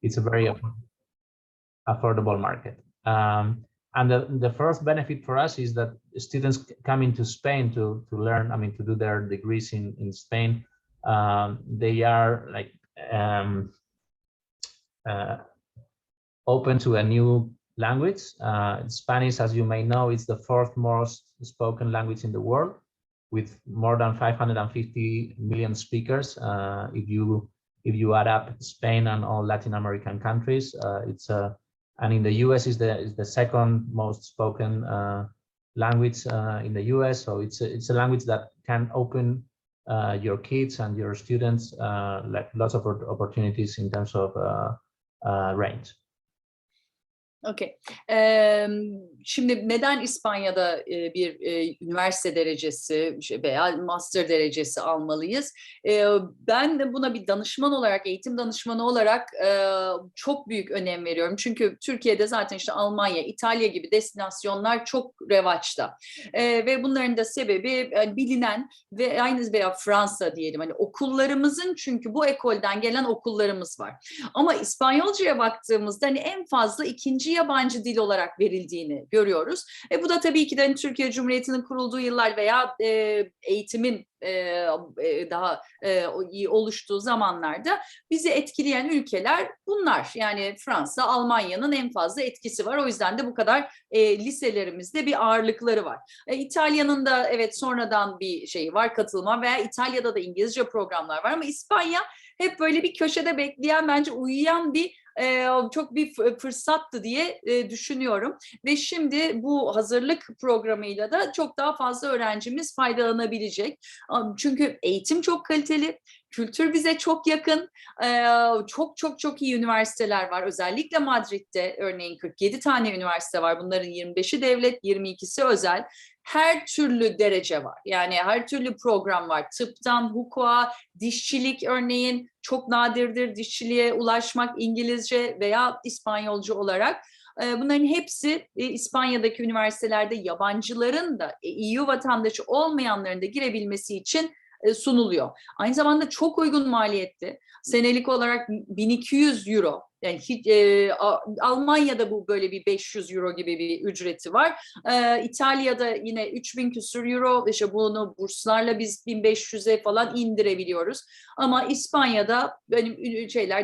it's a very affordable market. And the first benefit for us is that students coming to Spain to learn, I mean, to do their degrees in Spain, they are like open to a new language. Spanish, as you may know, is the fourth most spoken language in the world, with more than 550 million speakers. If you add up Spain and all Latin American countries, and in the US is the second most spoken language in the US. So it's a language that can open your kids and your students like lots of opportunities in terms of range. Okay. Şimdi neden İspanya'da bir üniversite derecesi veya master derecesi almalıyız? Ben de buna bir danışman olarak, eğitim danışmanı olarak çok büyük önem veriyorum. Çünkü Türkiye'de zaten işte Almanya, İtalya gibi destinasyonlar çok revaçta. Ve bunların da sebebi bilinen ve aynı veya Fransa diyelim. Hani okullarımızın, çünkü bu ekolden gelen okullarımız var. Ama İspanyolcaya baktığımızda hani en fazla ikinci yabancı dil olarak verildiğini görüyoruz. Bu da tabii ki de hani Türkiye Cumhuriyeti'nin kurulduğu yıllar veya eğitimin daha iyi oluştuğu zamanlarda bizi etkileyen ülkeler bunlar. Yani Fransa, Almanya'nın en fazla etkisi var. O yüzden de bu kadar liselerimizde bir ağırlıkları var. İtalya'nın da evet sonradan bir şeyi var, katılma, veya İtalya'da da İngilizce programlar var, ama İspanya hep böyle bir köşede bekleyen, bence uyuyan bir çok bir fırsattı diye düşünüyorum. Ve şimdi bu hazırlık programıyla da çok daha fazla öğrencimiz faydalanabilecek. Çünkü eğitim çok kaliteli, kültür bize çok yakın, çok iyi üniversiteler var. Özellikle Madrid'de örneğin 47 tane üniversite var. Bunların 25'i devlet, 22'si özel. Her türlü derece var. Yani her türlü program var. Tıptan hukuka, dişçilik örneğin çok nadirdir dişçiliğe ulaşmak İngilizce veya İspanyolca olarak. Bunların hepsi İspanya'daki üniversitelerde yabancıların da EU vatandaşı olmayanların da girebilmesi için sunuluyor. Aynı zamanda çok uygun maliyetli. Senelik olarak 1200 euro. Yani Almanya'da bu böyle bir 500 euro gibi bir ücreti var. İtalya'da yine 3000 küsur euro. İşte bunu burslarla biz 1500'e falan indirebiliyoruz. Ama İspanya'da benim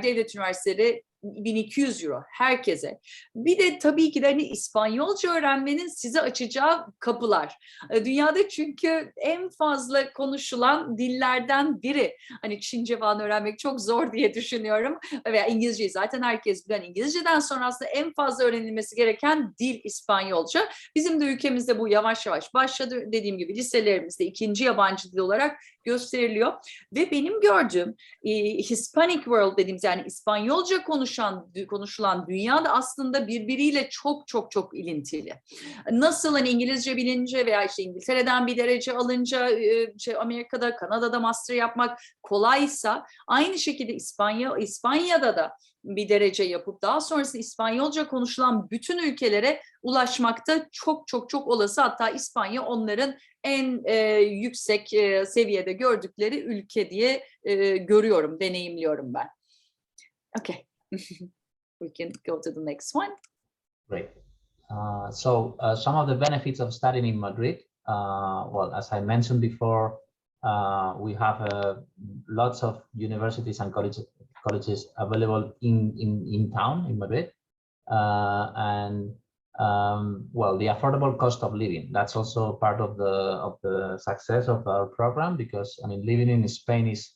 devlet üniversiteleri 1200 euro herkese. Bir de tabii ki de hani İspanyolca öğrenmenin size açacağı kapılar. Dünyada çünkü en fazla konuşulan dillerden biri. Hani Çince falan öğrenmek çok zor diye düşünüyorum. Veya İngilizceyi zaten herkes bilen. İngilizceden sonra aslında en fazla öğrenilmesi gereken dil İspanyolca. Bizim de ülkemizde bu yavaş yavaş başladı. Dediğim gibi liselerimizde ikinci yabancı dil olarak gösteriliyor. Ve benim gördüğüm Hispanic World dediğimiz, yani İspanyolca konuşulan dünyada aslında birbiriyle çok ilintili. Nasıl hani İngilizce bilince veya işte İngiltere'den bir derece alınca Amerika'da, Kanada'da master yapmak kolaysa, aynı şekilde İspanya'da da bir derece yapıp daha sonrasında İspanyolca konuşulan bütün ülkelere ulaşmakta çok olası. Hatta İspanya onların en yüksek seviyede gördükleri ülke diye görüyorum, deneyimliyorum ben. Okay. We can go to the next one. Great. Some of the benefits of studying in Madrid. Well, as I mentioned before, we have lots of universities and colleges available in town in Madrid, well, the affordable cost of living. That's also part of the success of our program, because I mean, living in Spain is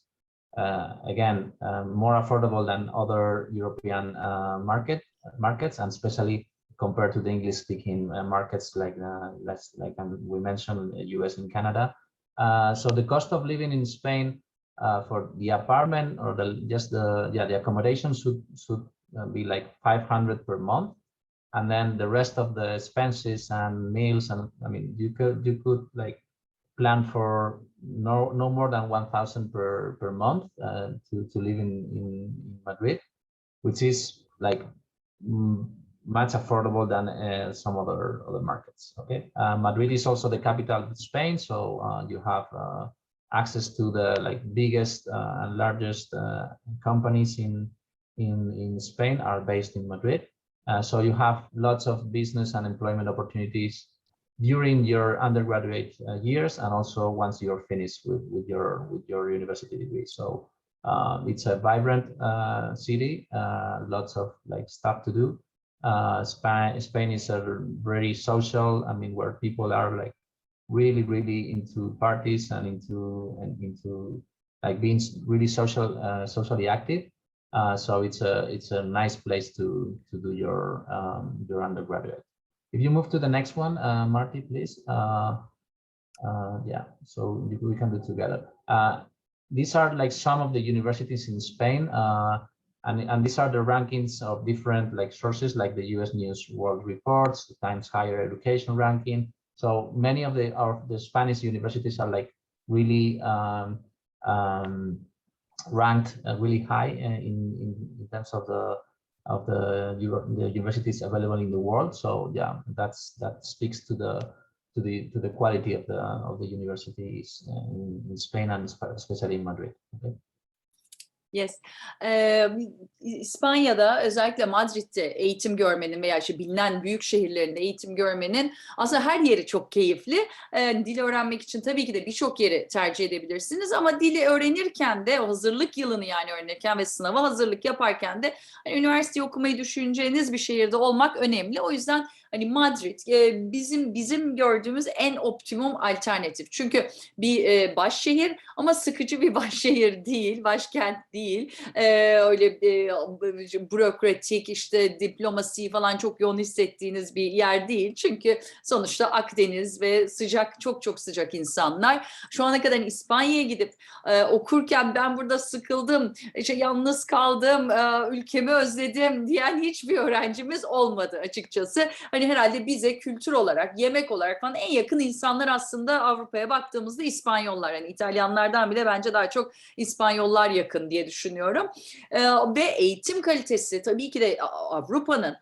again more affordable than other European markets, and especially compared to the English-speaking markets like we mentioned, US and Canada. So the cost of living in Spain for the apartment or the accommodation should be like 500 per month, and then the rest of the expenses and meals, and I mean you could like plan for no more than 1,000 per month to live in Madrid, which is like much affordable than some other markets. Okay, Madrid is also the capital of Spain, so you have access to the like biggest and largest companies in in Spain are based in Madrid. So you have lots of business and employment opportunities during your undergraduate years, and also once you're finished with your university degree. So it's a vibrant city, lots of like stuff to do. Spain is a very social, I mean, where people are like really into parties and into like being really socially active. So it's a nice place to do your undergraduate. If you move to the next one, Marty, please. Yeah, so we can do together. These are like some of the universities in Spain, and these are the rankings of different like sources, like the U.S. News World Reports, the Times Higher Education ranking. So many of the Spanish universities are like really ranked really high in terms of the universities available in the world. So yeah, that speaks to the quality of the universities in Spain, and especially in Madrid. Okay. Yes. İspanya'da, özellikle Madrid'de eğitim görmenin veya işte bilinen büyük şehirlerinde eğitim görmenin aslında her yeri çok keyifli. Dil öğrenmek için tabii ki de birçok yeri tercih edebilirsiniz, ama dili öğrenirken de, o hazırlık yılını yani öğrenirken ve sınava hazırlık yaparken de hani üniversite okumayı düşüneceğiniz bir şehirde olmak önemli. O yüzden hani Madrid bizim gördüğümüz en optimum alternatif. Çünkü bir başşehir, ama sıkıcı bir başşehir değil, başkent değil. Öyle bürokratik, işte diplomasi falan çok yoğun hissettiğiniz bir yer değil. Çünkü sonuçta Akdeniz ve sıcak, çok sıcak insanlar. Şu ana kadar İspanya'ya gidip okurken ben burada sıkıldım, işte yalnız kaldım, ülkemi özledim diyen hiçbir öğrencimiz olmadı açıkçası. Hani herhalde bize kültür olarak, yemek olarak falan en yakın insanlar aslında Avrupa'ya baktığımızda İspanyollar. Yani İtalyanlardan bile bence daha çok İspanyollar yakın diye düşünüyorum. Ve eğitim kalitesi tabii ki de Avrupa'nın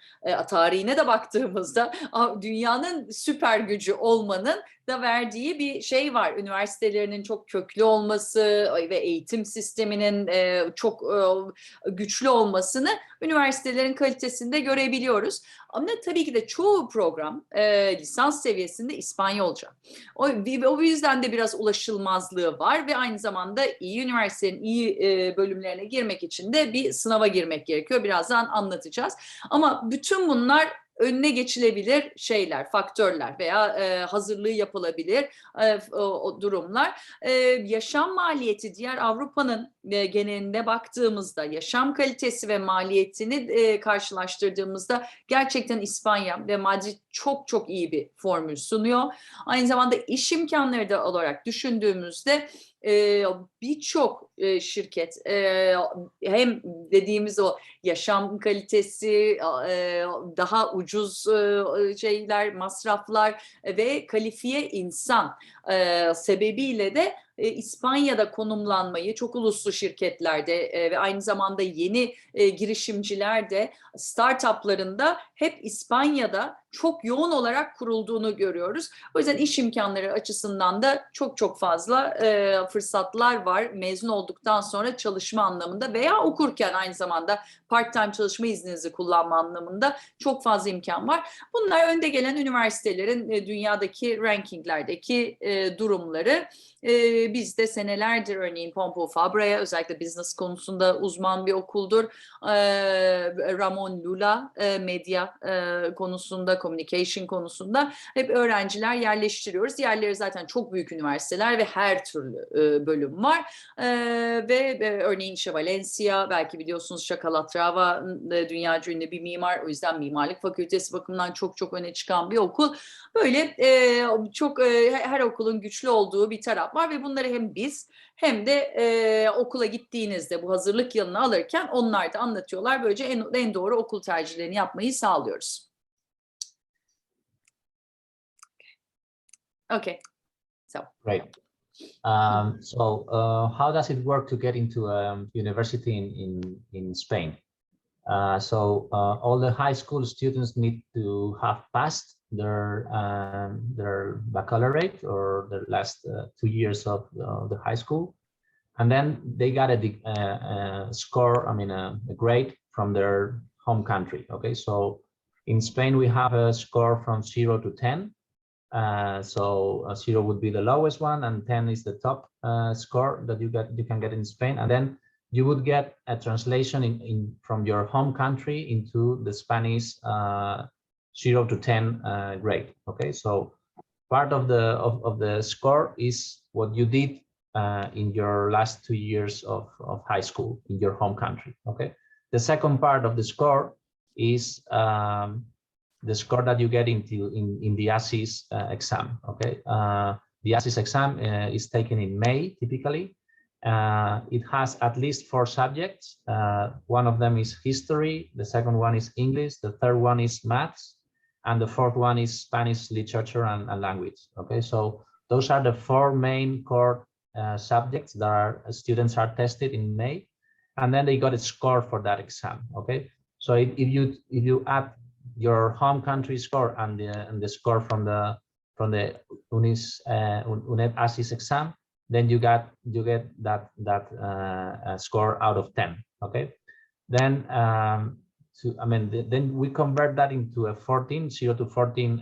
tarihine de baktığımızda dünyanın süper gücü olmanın da verdiği bir şey var. Üniversitelerinin çok köklü olması ve eğitim sisteminin çok güçlü olmasını üniversitelerin kalitesinde görebiliyoruz. Ama tabii ki de çoğu program lisans seviyesinde İspanyolca. O yüzden de biraz ulaşılmazlığı var ve aynı zamanda iyi üniversitenin iyi bölümlerine girmek için de bir sınava girmek gerekiyor. Birazdan anlatacağız. Ama bütün bunlar önüne geçilebilir şeyler, faktörler veya hazırlığı yapılabilir o durumlar. Yaşam maliyeti, diğer Avrupa'nın genelinde baktığımızda yaşam kalitesi ve maliyetini karşılaştırdığımızda gerçekten İspanya ve Madrid çok iyi bir formül sunuyor. Aynı zamanda iş imkanları da olarak düşündüğümüzde birçok şirket hem dediğimiz o yaşam kalitesi, daha ucuz şeyler, masraflar ve kalifiye insan sebebiyle de İspanya'da konumlanmayı çok uluslu şirketlerde ve aynı zamanda yeni girişimciler de startuplarında hep İspanya'da çok yoğun olarak kurulduğunu görüyoruz. O yüzden iş imkanları açısından da çok fazla fırsatlar var. Mezun olduktan sonra çalışma anlamında veya okurken aynı zamanda part-time çalışma izninizi kullanma anlamında çok fazla imkan var. Bunlar önde gelen üniversitelerin dünyadaki rankinglerdeki durumları. Biz de senelerdir örneğin Pompeu Fabra'ya, özellikle business konusunda uzman bir okuldur. Ramon Lula medya konusunda, communication konusunda hep öğrenciler yerleştiriyoruz. Diğerleri zaten çok büyük üniversiteler ve her türlü bölüm var. Ve örneğin işte Valencia, belki biliyorsunuz Calatrava dünyaca ünlü bir mimar. O yüzden mimarlık fakültesi bakımından çok öne çıkan bir okul. Böyle çok her okulun güçlü olduğu bir taraf var ve bunları hem biz hem de okula gittiğinizde bu hazırlık yılını alırken onlar da anlatıyorlar. Böylece en doğru okul tercihlerini yapmayı sağlıyoruz. Okay. So. Great. So how does it work to get into a university in Spain? So all the high school students need to have passed their baccalaureate or their last 2 years of the high school, and then they got a score, I mean a grade from their home country. Okay, so in Spain we have a score from 0 to 10. So 0 would be the lowest one, and 10 is the top score that you can get in Spain, and then you would get a translation from your home country into the Spanish 0 to 10 grade. Okay, so part of the score is what you did in your last 2 years of high school in your home country. Okay, the second part of the score is the score that you get in the ASIS exam. Okay, the ASIS exam is taken in May typically. It has at least 4 subjects. One of them is history, the second one is English, the third one is maths, and the fourth one is Spanish literature and language. Okay, so those are the 4 main core subjects that students are tested in May, and then they got a score for that exam. Okay, so if you add your home country score and the score from the UNED ASIS exam, then you get that score out of 10. Okay, then then we convert that into a 14, 0 to 14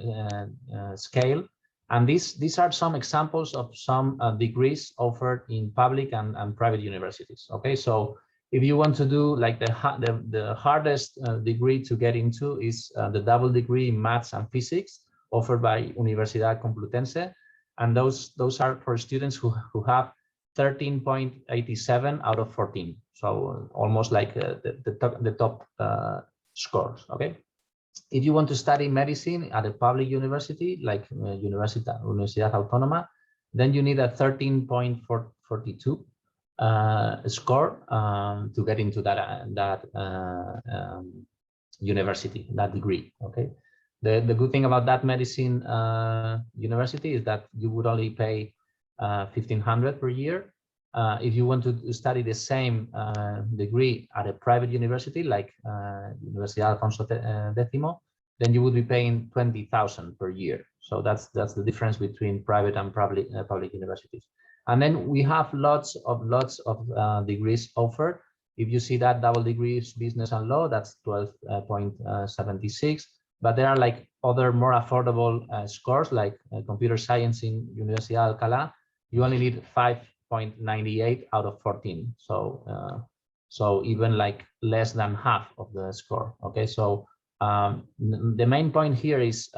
scale, and these are some examples of some degrees offered in public and private universities. Okay, so if you want to do like the hardest degree to get into is the double degree in maths and physics offered by Universidad Complutense, and those are for students who have 13.87 out of 14, so almost like the top scores. Okay, if you want to study medicine at a public university like Universidad Autónoma, then you need a 13.42 score to get into that university, that degree. Okay, the good thing about that medicine university is that you would only pay 1,500 per year. If you want to study the same degree at a private university like Universidad Alfonso X, then you would be paying 20,000 per year. So that's the difference between private and public universities. And then we have lots of degrees offered. If you see that double degrees business and law, that's 12.76. But there are like other more affordable scores like computer science in Universidad Alcalá. You only need 5.98 out of 14. So even like less than half of the score. Okay, so the main point here is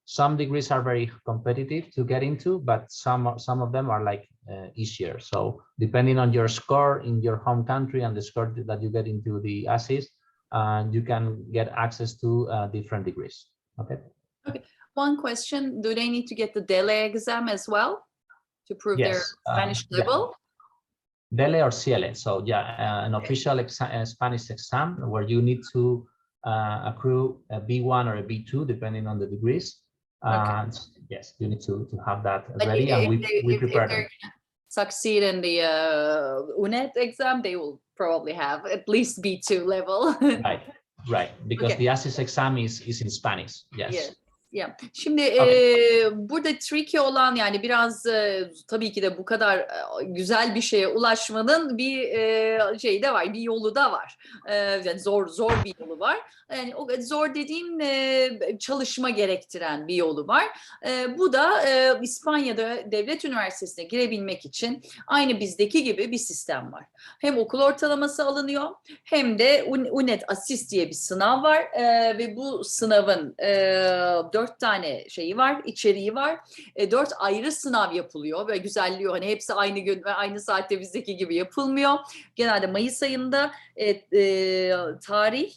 some degrees are very competitive to get into, but some of them are like easier. So depending on your score in your home country and the score that you get into the ASIS, you can get access to different degrees. Okay. Okay. One question: do they need to get the DELE exam as well to prove their Spanish level? Yeah. DELE or CIELE. So yeah, an official Spanish exam where you need to accrue a B1 or a B2 depending on the degrees. Okay. Yes, you need to have that But ready, and we prepare them. Succeed in the UNED exam, they will probably have at least B2 level. Right, because the ASIS exam is in Spanish. Yes. Yeah. Şimdi burada tricky olan, yani biraz tabii ki de bu kadar güzel bir şeye ulaşmanın bir şeyi de var, bir yolu da var. Yani zor bir yolu var. Yani o zor dediğim çalışma gerektiren bir yolu var. Bu da İspanya'da devlet üniversitesine girebilmek için aynı bizdeki gibi bir sistem var. Hem okul ortalaması alınıyor, hem de UNED ASIS diye bir sınav var ve bu sınavın 4 tane şeyi var, içeriği var. 4 ayrı sınav yapılıyor ve güzelliyor. Hani hepsi aynı gün ve aynı saatte bizdeki gibi yapılmıyor. Genelde Mayıs ayında tarih,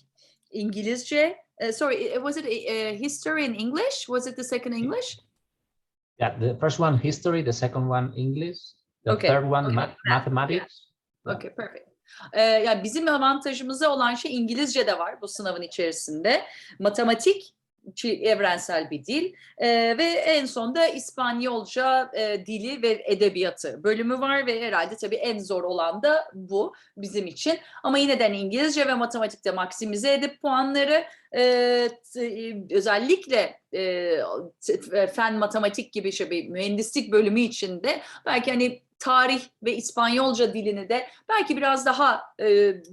İngilizce. Sorry, was it history in English? Was it the second English? Yeah, the first one history, the second one English, the third one mathematics. Yeah. Okay, perfect. Yani bizim avantajımıza olan şey İngilizce de var bu sınavın içerisinde. Matematik evrensel bir dil ve en sonda İspanyolca dili ve edebiyatı bölümü var ve herhalde tabii en zor olan da bu bizim için. Ama yine de İngilizce ve matematikte maksimize edip puanları özellikle fen matematik gibi bir mühendislik bölümü içinde belki hani tarih ve İspanyolca dilini de belki biraz daha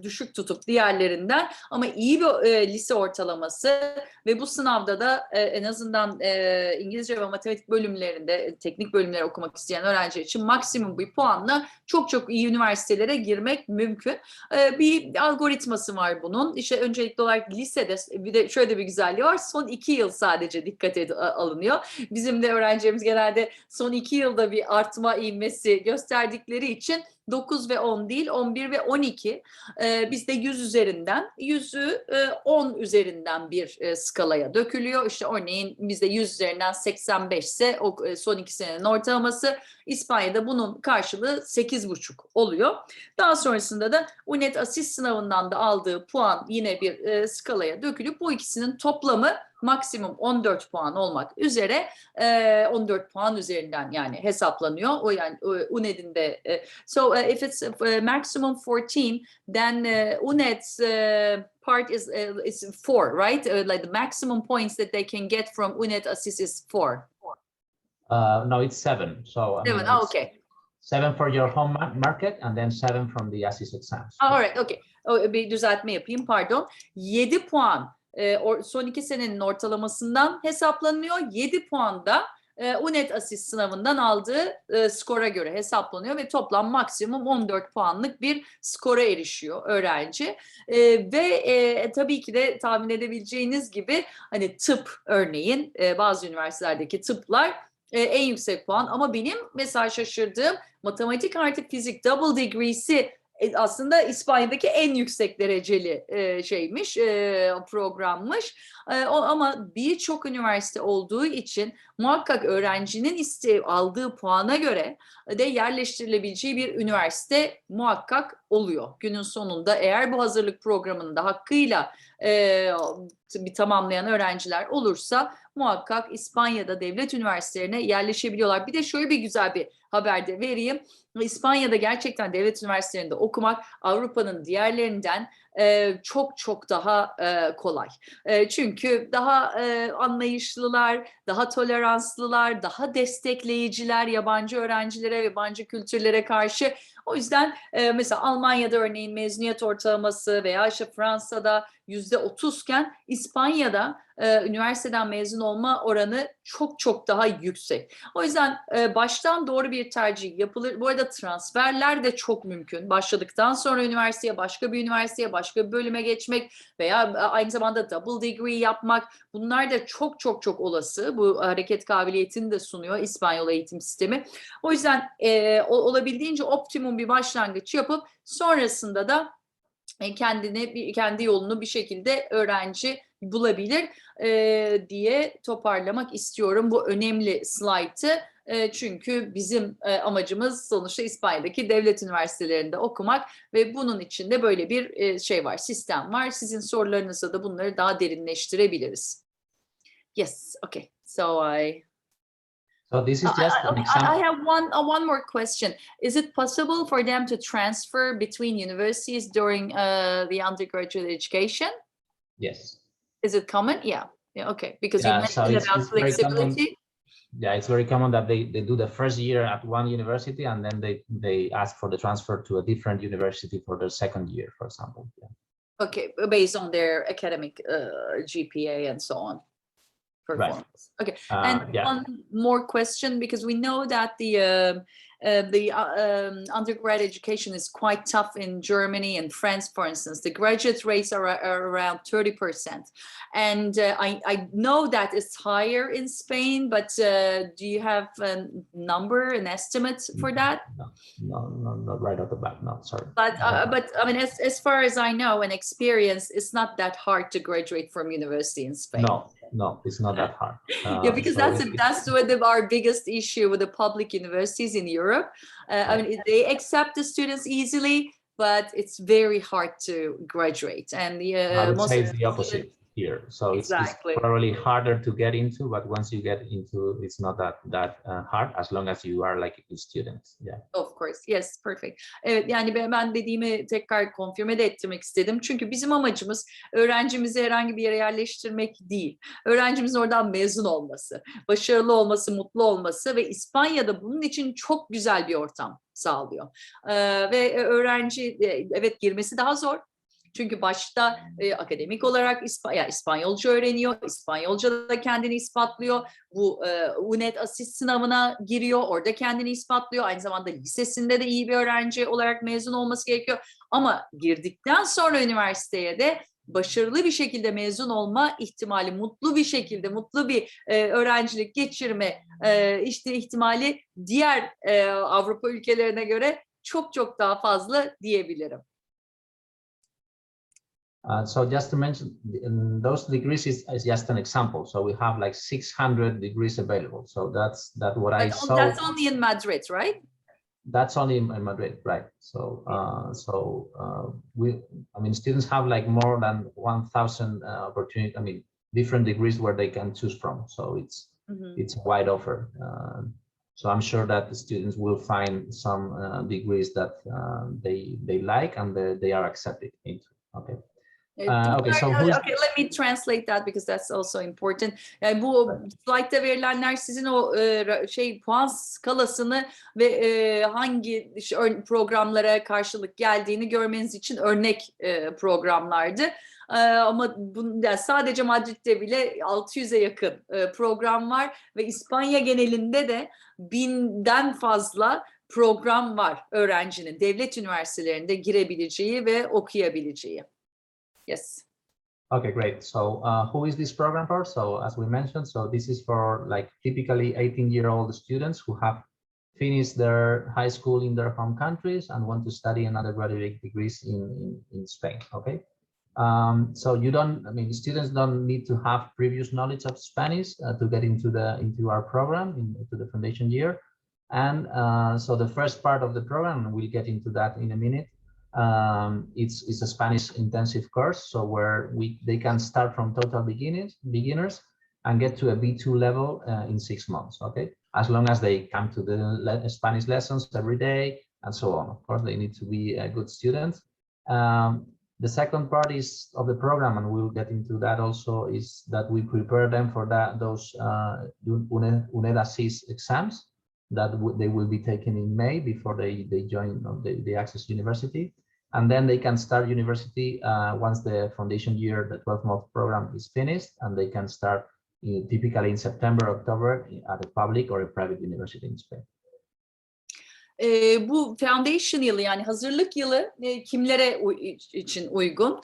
düşük tutup diğerlerinden ama iyi bir lise ortalaması ve bu sınavda da en azından İngilizce ve matematik bölümlerinde teknik bölümleri okumak isteyen öğrenci için maksimum bir puanla çok çok iyi üniversitelere girmek mümkün. Bir algoritması var bunun. İşte öncelikli olarak lisede bir de şöyle bir güzelliği var. Son 2 yıl sadece dikkate alınıyor. Bizim de öğrencilerimiz genelde son 2 yılda bir artma ivmesi gösterdikleri için 9 ve 10 değil, 11 ve 12. Bizde 100 üzerinden, 100'ü 10 üzerinden bir skalaya dökülüyor. İşte örneğin bizde 100 üzerinden 85 ise o son 2 senenin ortalaması. İspanya'da bunun karşılığı 8,5 oluyor. Daha sonrasında da UNED asist sınavından da aldığı puan yine bir skalaya dökülüp bu ikisinin toplamı maksimum 14 puan olmak üzere 14 puan üzerinden yani hesaplanıyor. O yani UNED'in de so if it's maximum 14 then UNED's part is 4, right? Like the maximum points that they can get from UNED assist is 4. No, it's 7. So I mean, Okay. 7 for your home market and then 7 from the assist exams. All right, okay. Bir düzeltme yapayım, pardon. 7 puan son 2 senenin ortalamasından hesaplanıyor. 7 puan da UNED asist sınavından aldığı skora göre hesaplanıyor ve toplam maksimum 14 puanlık bir skora erişiyor öğrenci. Ve tabii ki de tahmin edebileceğiniz gibi hani tıp örneğin bazı üniversitelerdeki tıplar en yüksek puan ama benim mesela şaşırdığım matematik artı fizik double degree'si aslında İspanya'daki en yüksek dereceli şeymiş, programmış. Ama birçok üniversite olduğu için muhakkak öğrencinin aldığı puana göre de yerleştirilebileceği bir üniversite muhakkak oluyor. Günün sonunda eğer bu hazırlık programını da hakkıyla bir tamamlayan öğrenciler olursa muhakkak İspanya'da devlet üniversitelerine yerleşebiliyorlar. Bir de şöyle bir güzel bir haber de vereyim. İspanya'da gerçekten devlet üniversitelerinde okumak Avrupa'nın diğerlerinden çok çok daha kolay. Çünkü daha anlayışlılar, daha toleranslılar, daha destekleyiciler yabancı öğrencilere, yabancı kültürlere karşı. O yüzden mesela Almanya'da örneğin mezuniyet ortalaması veya işte Fransa'da %30 iken İspanya'da üniversiteden mezun olma oranı çok çok daha yüksek. O yüzden baştan doğru bir tercih yapılır. Bu arada transferler de çok mümkün. Başladıktan sonra üniversiteye, başka bir üniversiteye, başka bir bölüme geçmek veya aynı zamanda double degree yapmak bunlar da çok çok çok olası. Bu hareket kabiliyetini de sunuyor İspanyol eğitim sistemi. O yüzden olabildiğince optimum bir başlangıç yapıp sonrasında da kendi yolunu bir şekilde öğrenci bulabilir diye toparlamak istiyorum bu önemli slaytı. Çünkü bizim amacımız sonuçta İspanya'daki devlet üniversitelerinde okumak ve bunun içinde böyle bir şey var, sistem var. Sizin sorularınızda da bunları daha derinleştirebiliriz. Yes, okay. So this is just an example. I have one more question. Is it possible for them to transfer between universities during the undergraduate education? Yes. Is it common? Yeah. Okay. Because you So mentioned about it's very flexibility. Yeah, it's very common that they do the first year at one university and then they ask for the transfer to a different university for their second year, for example. Yeah. Okay, based on their academic GPA and so on. Performance. Right. Okay, and one more question, because we know that the undergrad education is quite tough in Germany and France, for instance. The graduate rates are around 30%. And I know that it's higher in Spain, but do you have a number, an estimate for that? No, not right off the bat, no, sorry. But I mean, as far as I know and experience, it's not that hard to graduate from university in Spain. No, it's not that hard. Yeah, because so that's our biggest issue with the public universities in Europe. I mean, they accept the students easily, but it's very hard to graduate. And I would say it's the opposite. here. So Exactly. it's probably harder to get into, but once you get into, it's not that hard as long as you are like a good student. Yeah. Of course. Yes, perfect. Evet, yani ben dediğimi tekrar konfirme de ettirmek istedim. Çünkü bizim amacımız öğrencimizi herhangi bir yere yerleştirmek değil. Öğrencimizin oradan mezun olması, başarılı olması, mutlu olması ve İspanya'da bunun için çok güzel bir ortam sağlıyor. Ve öğrenci evet girmesi daha zor. Çünkü başta akademik olarak İspanyolca öğreniyor, İspanyolca da kendini ispatlıyor. Bu UNED asist sınavına giriyor, orada kendini ispatlıyor. Aynı zamanda lisesinde de iyi bir öğrenci olarak mezun olması gerekiyor. Ama girdikten sonra üniversiteye de başarılı bir şekilde mezun olma ihtimali, mutlu bir şekilde, mutlu bir öğrencilik geçirme işte ihtimali diğer Avrupa ülkelerine göre çok çok daha fazla diyebilirim. So just to mention, those degrees is just an example. So we have like 600 degrees available. So that's what I saw. That's only in Madrid, right? That's only in Madrid, right? So students have like more than 1,000 opportunity. I mean, different degrees where they can choose from. So it's a wide offer. So I'm sure that the students will find some degrees that they like and they are accepted into. Okay. Okay, let me translate that because that's also important. Yani bu slaytta verilenler sizin o puan skalasını ve hangi programlara karşılık geldiğini görmeniz için örnek programlardı. Ama yani sadece Madrid'de bile 600'e yakın program var ve İspanya genelinde de 1000'den fazla program var öğrencinin devlet üniversitelerinde girebileceği ve okuyabileceği. Yes. Okay, great. So who is this program for? So as we mentioned, so this is for like typically 18-year-old students who have finished their high school in their home countries and want to study another graduate degrees in Spain. Okay. So students don't need to have previous knowledge of Spanish to get into our program, into the foundation year. And so the first part of the program, and we'll get into that in a minute, it's a Spanish intensive course, so where they can start from total beginners and get to a B2 level in 6 months. Okay, as long as they come to the Spanish lessons every day and so on. Of course, they need to be a good student. The second part of the program, and we'll get into that also, is that we prepare them for those UNED assist exams that they will be taken in May before they join the Access University. And then they can start university once the foundation year, the 12-month program is finished, and they can start typically in September, October at a public or a private university in Spain. Bu foundation yılı yani hazırlık yılı kimlere için uygun?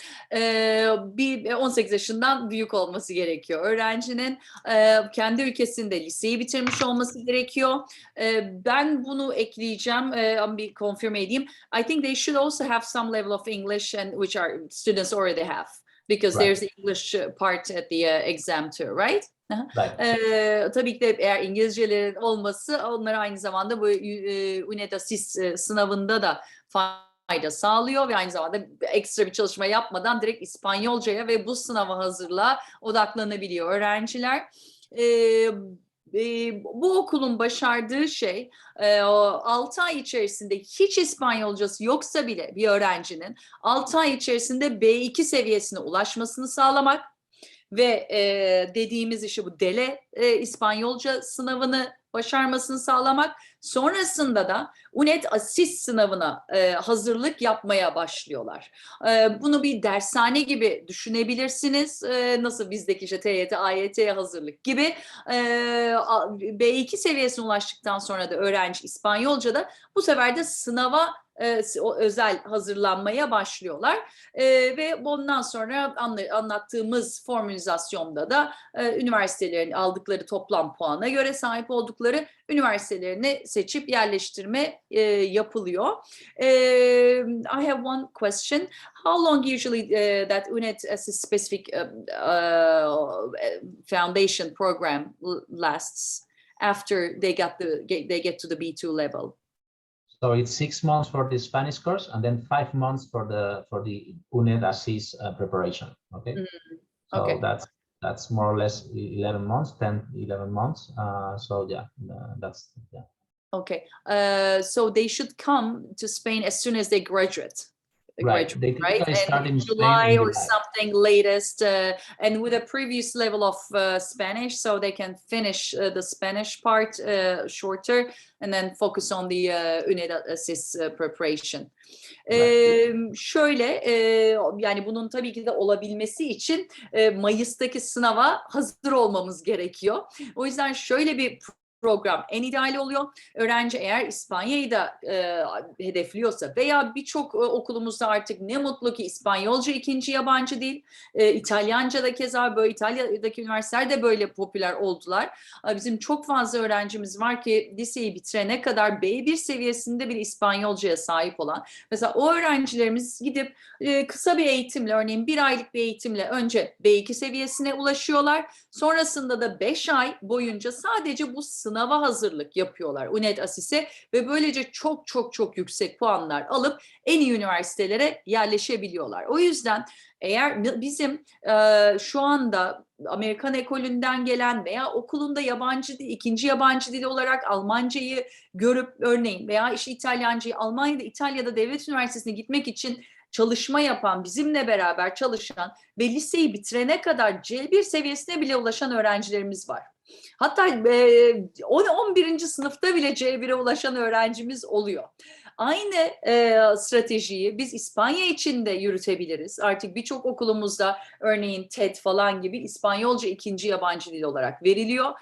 Bir 18 yaşından büyük olması gerekiyor. Öğrencinin kendi ülkesinde liseyi bitirmiş olması gerekiyor. Ben bunu ekleyeceğim, bir confirm edeyim. I think they should also have some level of English, and which our students already have, because there's the English part at the exam too, right? Tabii ki de eğer İngilizcelerin olması onlara aynı zamanda bu UNED asist sınavında da fayda sağlıyor ve aynı zamanda ekstra bir çalışma yapmadan direkt İspanyolcaya ve bu sınava hazırlığa odaklanabiliyor öğrenciler. Bu okulun başardığı şey 6 ay içerisinde hiç İspanyolcası yoksa bile bir öğrencinin 6 ay içerisinde B2 seviyesine ulaşmasını sağlamak ve dediğimiz işte bu DELE İspanyolca sınavını başarmasını sağlamak, sonrasında da UNED asist sınavına hazırlık yapmaya başlıyorlar. Bunu bir dershane gibi düşünebilirsiniz. Nasıl bizdeki işte TYT, AYT'ye hazırlık gibi. B2 seviyesine ulaştıktan sonra da öğrenci İspanyolca'da bu sefer de sınava özel hazırlanmaya başlıyorlar ve bundan sonra anlattığımız formülizasyonda da üniversitelerin aldıkları toplam puana göre sahip oldukları üniversitelerini seçip yerleştirme yapılıyor. I have one question. How long usually that UNED as a specific foundation program lasts after they get to the B2 level? So it's 6 months for the Spanish course, and then 5 months for the UNED assist preparation. Okay. So Okay. that's more or less 11 months, 10, 11 months. So yeah, that's yeah. Okay. So they should come to Spain as soon as they graduate. Right. They Right? typically start in Spain July in or July. something latest, and with a previous level of Spanish, so they can finish the Spanish part shorter and then focus on the UNED-ASIS preparation. Şöyle yani bunun tabii ki de olabilmesi için Mayıs'taki sınava hazır olmamız gerekiyor. O yüzden şöyle bir program en ideali oluyor. Öğrenci eğer İspanya'yı da hedefliyorsa veya birçok okulumuzda artık ne mutlu ki İspanyolca ikinci yabancı dil, İtalyanca da keza böyle, İtalya'daki üniversiteler de böyle popüler oldular. Bizim çok fazla öğrencimiz var ki liseyi bitirene kadar B1 seviyesinde bir İspanyolcaya sahip olan. Mesela o öğrencilerimiz gidip kısa bir eğitimle, örneğin 1 aylık bir eğitimle önce B2 seviyesine ulaşıyorlar. Sonrasında da 5 ay boyunca sadece bu sınava hazırlık yapıyorlar UNED-ASIS'e ve böylece çok çok çok yüksek puanlar alıp en iyi üniversitelere yerleşebiliyorlar. O yüzden eğer bizim şu anda Amerikan ekolünden gelen veya okulunda yabancı dil, ikinci yabancı dil olarak Almancayı görüp örneğin veya işte İtalyancayı Almanya'da, İtalya'da devlet üniversitesine gitmek için çalışma yapan, bizimle beraber çalışan ve liseyi bitirene kadar C1 seviyesine bile ulaşan öğrencilerimiz var. Hatta 11. sınıfta bile C1'e ulaşan öğrencimiz oluyor. Aynı stratejiyi biz İspanya için de yürütebiliriz. Artık birçok okulumuzda örneğin TED falan gibi İspanyolca ikinci yabancı dil olarak veriliyor.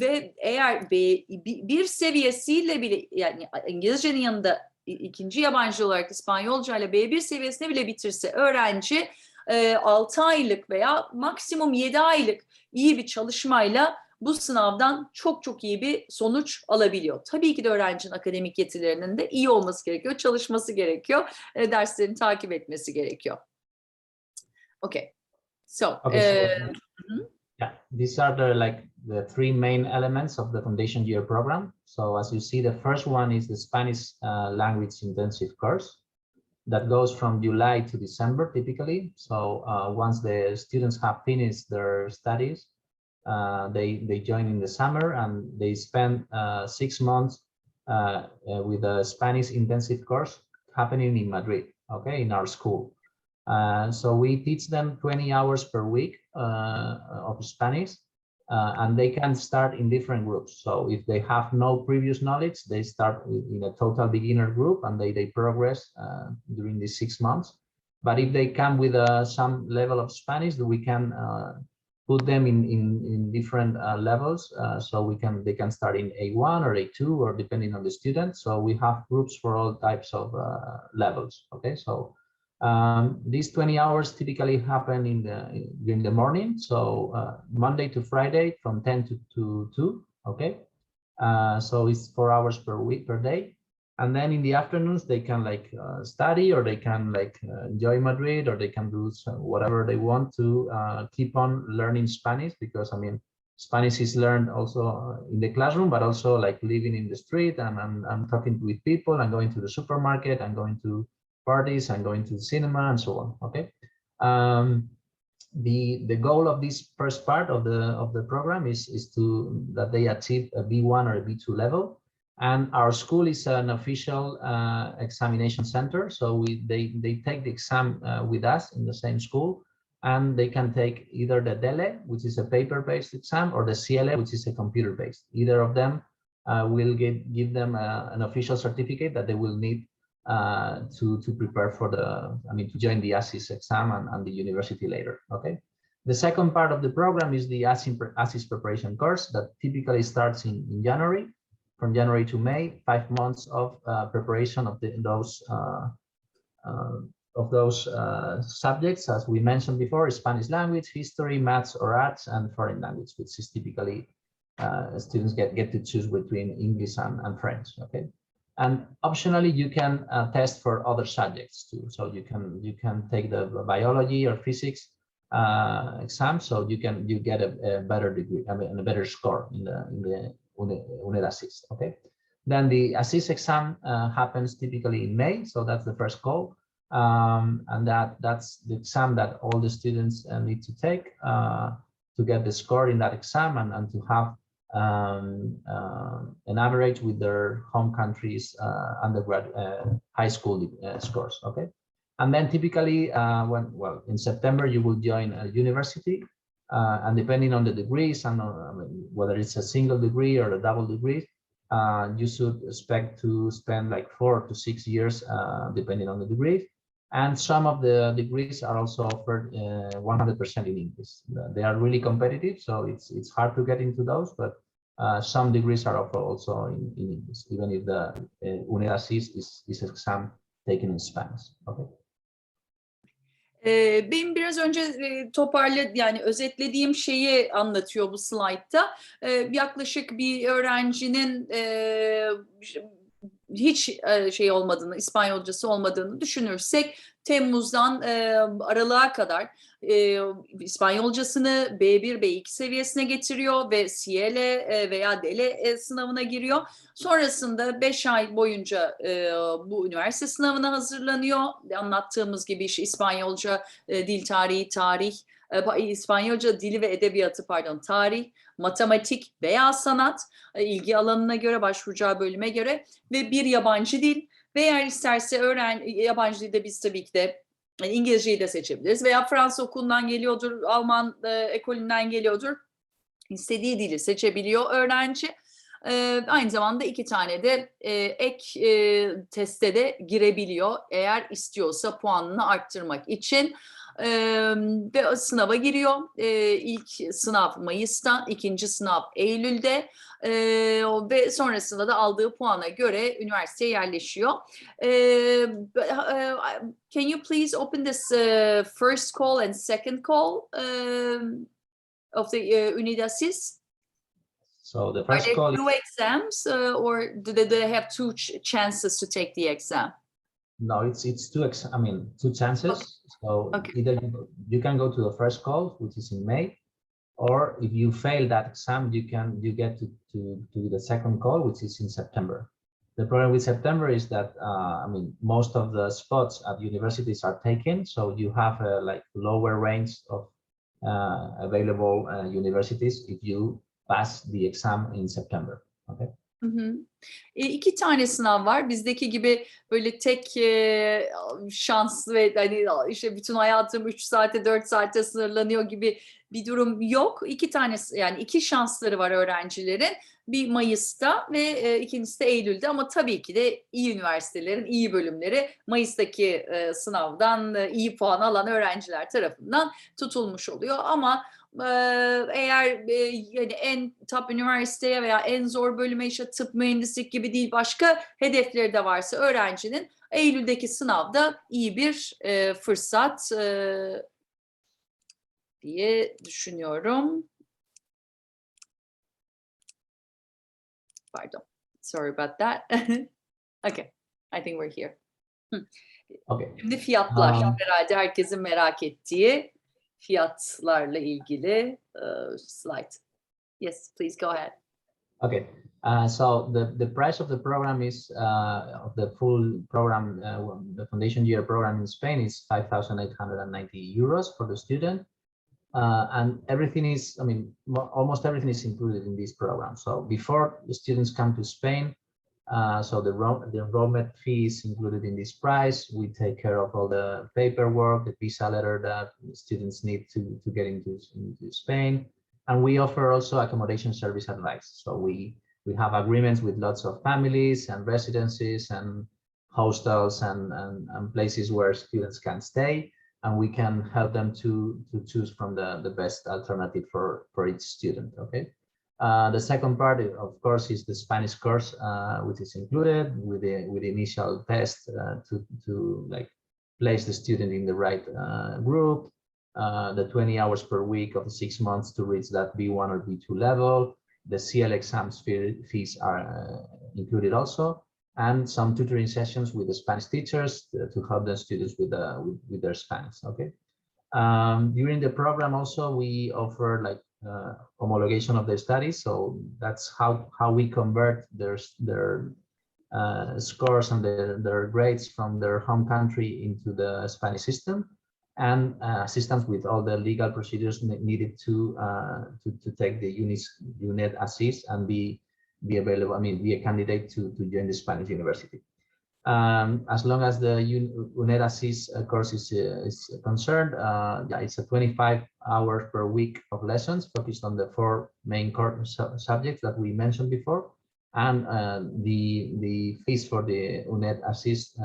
Ve eğer bir seviyesiyle bile, yani İngilizcenin yanında ikinci yabancı olarak İspanyolca ile B1 seviyesine bile bitirse öğrenci 6 aylık veya maksimum 7 aylık iyi bir çalışmayla bu sınavdan çok çok iyi bir sonuç alabiliyor. Tabii ki de öğrencinin akademik yetilerinin de iyi olması gerekiyor, çalışması gerekiyor, derslerini takip etmesi gerekiyor. Okay. So, yeah, these are the three main elements of the foundation year program. So as you see, the first one is the Spanish language intensive course that goes from July to December typically. So once the students have finished their studies, they join in the summer and they spend 6 months with a Spanish intensive course happening in Madrid, okay, in our school. So we teach them 20 hours per week of Spanish, and they can start in different groups. So if they have no previous knowledge, they start in a total beginner group and they progress during these 6 months. But if they come with some level of Spanish, we can put them in different levels. So they can start in A1 or A2 or depending on the student. So we have groups for all types of levels. Okay, so these 20 hours typically happen during the morning, so Monday to Friday from 10 to 2, okay? So it's 4 hours per week per day, and then in the afternoons they can study, or they can enjoy Madrid, or they can do whatever they want to keep on learning Spanish, because I mean Spanish is learned also in the classroom, but also living in the street and talking with people and going to the supermarket and going to parties and going to the cinema and so on. Okay, the goal of this first part of the program is that they achieve a B1 or a B2 level, and our school is an official examination center, so they take the exam with us in the same school, and they can take either the DELE, which is a paper-based exam, or the CLE, which is a computer-based. Either of them will give them an official certificate that they will need to prepare for to join the ASIS exam and the university later. Okay. The second part of the program is the ASIS preparation course that typically starts in January, from January to May, 5 months of preparation of those subjects, as we mentioned before: Spanish language, history, maths or arts, and foreign language, which is typically students get to choose between English and French. Okay. And optionally, you can test for other subjects too. So you can take the biology or physics exam, so you get a better degree, I mean, a better score in the UNED-ASIS. Okay. Then the ASIS exam happens typically in May, so that's the first goal. And that's the exam that all the students need to take to get the score in that exam, and to have an average with their home country's undergrad high school scores. Okay, and then typically in September you will join a university, and depending on the degrees and whether it's a single degree or a double degree, you should expect to spend like 4 to 6 years depending on the degree. And some of the degrees are also offered 100% in English. They are really competitive, so it's hard to get into those, but some degrees are offered also in English, even if the Universis is exam taken in Spanish. Okay. Benim biraz önce yani özetlediğim şeyi anlatıyor bu slaytta. Yaklaşık bir öğrencinin hiç şey olmadığını, İspanyolcası olmadığını düşünürsek Temmuz'dan Aralık'a kadar İspanyolcasını B1, B2 seviyesine getiriyor ve CL veya DL sınavına giriyor. Sonrasında 5 ay boyunca bu üniversite sınavına hazırlanıyor. Anlattığımız gibi işte İspanyolca dil tarihi, tarih, İspanyolca dili ve edebiyatı tarih, matematik veya sanat ilgi alanına göre, başvuracağı bölüme göre ve bir yabancı dil ve eğer isterse yabancı dilde biz tabii ki de İngilizceyi de seçebiliriz veya Fransız okulundan geliyordur, Alman ekolünden geliyordur. İstediği dili seçebiliyor öğrenci. Aynı zamanda 2 tane de ek teste de girebiliyor eğer istiyorsa puanını arttırmak için. Ve sınava giriyor. İlk sınav Mayıs'ta, ikinci sınav Eylül'de ve sonrasında da aldığı puana göre üniversiteye yerleşiyor. Can you please open this first call and second call of the Unidasis? So the first call. Are there 2 exams or do they have 2 chances to take the exam? No, it's 2 chances. Okay. So okay. Either you can go to the first call, which is in May, or if you fail that exam, you get to the second call, which is in September. The problem with September is that most of the spots at universities are taken, so you have a like lower range of available universities if you pass the exam in September. Okay. Hı hı. 2 tane sınav var. Bizdeki gibi böyle tek şans ve hani işte bütün hayatım 3 saate 4 saate sınırlanıyor gibi bir durum yok. 2 tane yani 2 şansları var öğrencilerin. Bir Mayıs'ta ve ikincisi de Eylül'de ama tabii ki de iyi üniversitelerin iyi bölümleri Mayıs'taki sınavdan iyi puan alan öğrenciler tarafından tutulmuş oluyor ama eğer yani en top üniversiteye veya en zor bölüme işte tıp, mühendislik gibi değil başka hedefleri de varsa öğrencinin Eylül'deki sınavda iyi bir fırsat diye düşünüyorum. Pardon. Sorry about that. Okay. I think we're here. Okay. Şimdi fiyatlar herhalde herkesin merak ettiği fiyatlarla ilgili slide. Yes, please go ahead. Okay. So the price of the program is of the full program, the foundation year program in Spain is 5,890 euros for the student. And everything is, almost everything is included in this program. So before the students come to Spain, so the enrollment fee is included in this price. We take care of all the paperwork, the visa letter that students need to get into Spain. And we offer also accommodation service advice. So we have agreements with lots of families and residencies and hostels and places where students can stay. And we can help them to choose from the best alternative for each student. Okay. The second part, of course, is the Spanish course, which is included with the initial test to like place the student in the right group. The 20 hours per week of the 6 months to reach that B1 or B2 level. The CL exams fees are included also, and some tutoring sessions with the Spanish teachers to help the students with their Spanish. Okay. During the program also we offer like homologation of their studies, so that's how we convert their scores and their grades from their home country into the Spanish system, and assistance with all the legal procedures needed to take the UNED assist and be available. I mean, be a candidate to join the Spanish university. As long as the UNED assist course is concerned, yeah, it's a 25 hours per week of lessons focused on the 4 main subjects that we mentioned before, and the fees for the UNED assist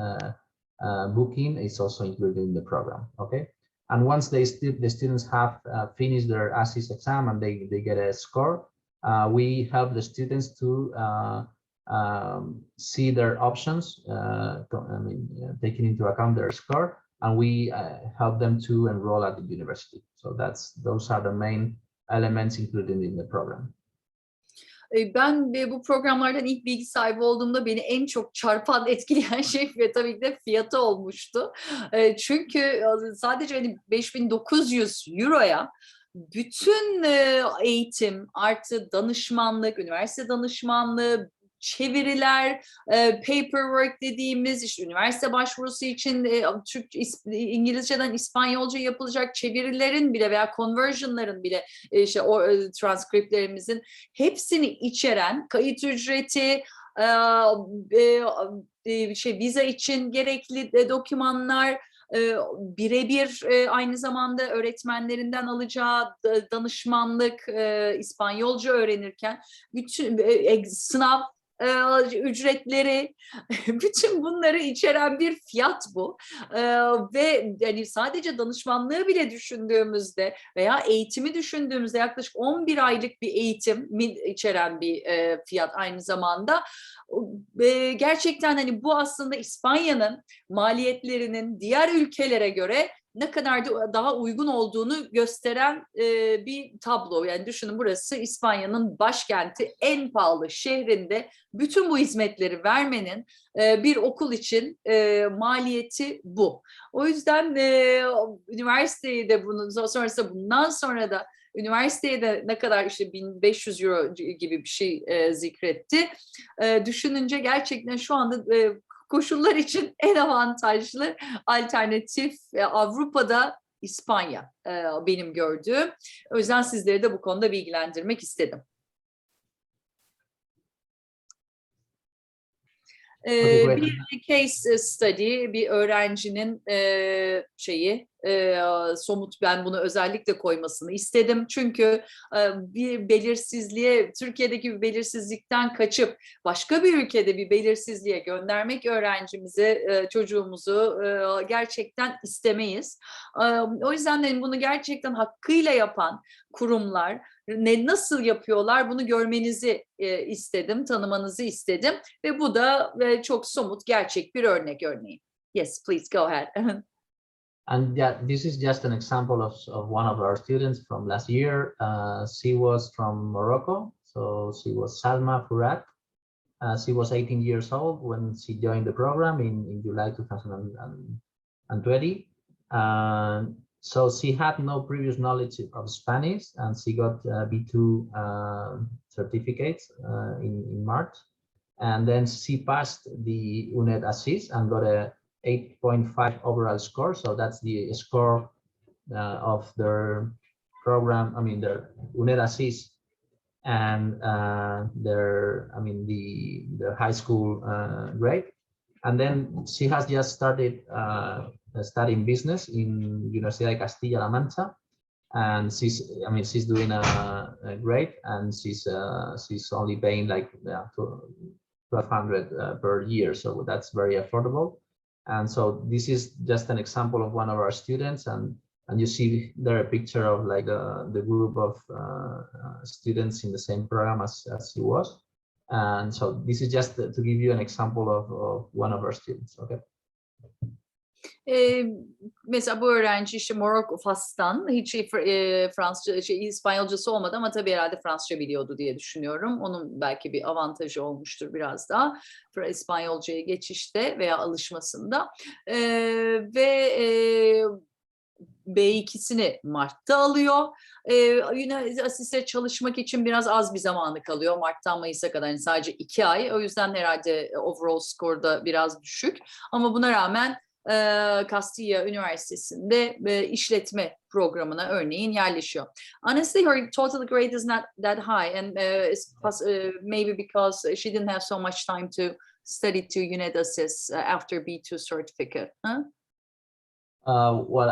booking is also included in the program. Okay, and once the students have finished their assist exam and they get a score, we help the students to see their options, taking into account their score, and we help them to enroll at the university. So those are the main elements included in the program. Ben bu programlardan ilk bilgi sahibi olduğumda beni en çok çarpan, etkileyen şey ve tabii ki de fiyatı olmuştu. Çünkü sadece hani 5.900 euroya bütün eğitim artı danışmanlık, üniversite danışmanlığı, çeviriler, paperwork dediğimiz işte üniversite başvurusu için İngilizceden İspanyolca yapılacak çevirilerin bile veya conversion'ların bile işte o transkriptlerimizin hepsini içeren kayıt ücreti, vize için gerekli dokümanlar, birebir aynı zamanda öğretmenlerinden alacağı danışmanlık, İspanyolca öğrenirken bütün sınav ücretleri, bütün bunları içeren bir fiyat bu. Ve yani sadece danışmanlığı bile düşündüğümüzde veya eğitimi düşündüğümüzde yaklaşık 11 aylık bir eğitim içeren bir fiyat aynı zamanda. Gerçekten hani bu aslında İspanya'nın maliyetlerinin diğer ülkelere göre ne kadar daha uygun olduğunu gösteren bir tablo. Yani düşünün, burası İspanya'nın başkenti, en pahalı şehrinde bütün bu hizmetleri vermenin bir okul için maliyeti bu. O yüzden üniversiteyi de bundan sonra da üniversiteye de ne kadar işte 1500 euro gibi bir şey zikretti. Düşününce gerçekten şu anda koşullar için en avantajlı alternatif Avrupa'da İspanya benim gördüğüm. O yüzden sizleri de bu konuda bilgilendirmek istedim. Bir case study, bir öğrencinin somut, ben bunu özellikle koymasını istedim. Çünkü bir belirsizliğe, Türkiye'deki bir belirsizlikten kaçıp başka bir ülkede bir belirsizliğe göndermek öğrencimizi, çocuğumuzu gerçekten istemeyiz. O yüzden bunu gerçekten hakkıyla yapan kurumlar nasıl yapıyorlar bunu görmenizi istedim, tanımanızı istedim ve bu da çok somut, gerçek bir örnek örneğin. Yes, please go ahead. And yeah, this is just an example of one of our students from last year. She was from Morocco, so she was Salma Furat. She was 18 years old when she joined the program in July 2020. So she had no previous knowledge of Spanish, and she got B2 certificates in March. And then she passed the UNED assist and got a 8.5 overall score. So that's the score of their program. I mean, their UNED assist and their high school grade. And then she has just started studying business in Universidad de Castilla-La Mancha, and she's doing great, and she's only paying like 1,200 per year, so that's very affordable. And so this is just an example of one of our students, and you see there a picture of like the group of students in the same program as she was. And so this is just to give you an example of one of our students. Okay. Mesela bu öğrenci işte Morocco, Fas'tan, hiç Fransızca, İspanyolcası olmadı ama tabii herhalde Fransızca biliyordu diye düşünüyorum. Onun belki bir avantajı olmuştur biraz daha İspanyolcaya geçişte veya alışmasında. Ve B2'sini Mart'ta alıyor. Yine asiste çalışmak için biraz az bir zamanı kalıyor. Mart'tan Mayıs'a kadar, yani sadece 2 ay. O yüzden herhalde overall score'da biraz düşük. Ama buna rağmen Castilla Üniversitesi'nde işletme programına örneğin yerleşiyor. Honestly, her total grade is not that high, and maybe because she didn't have so much time to study to unit assist after B2 certificate. Huh? Well,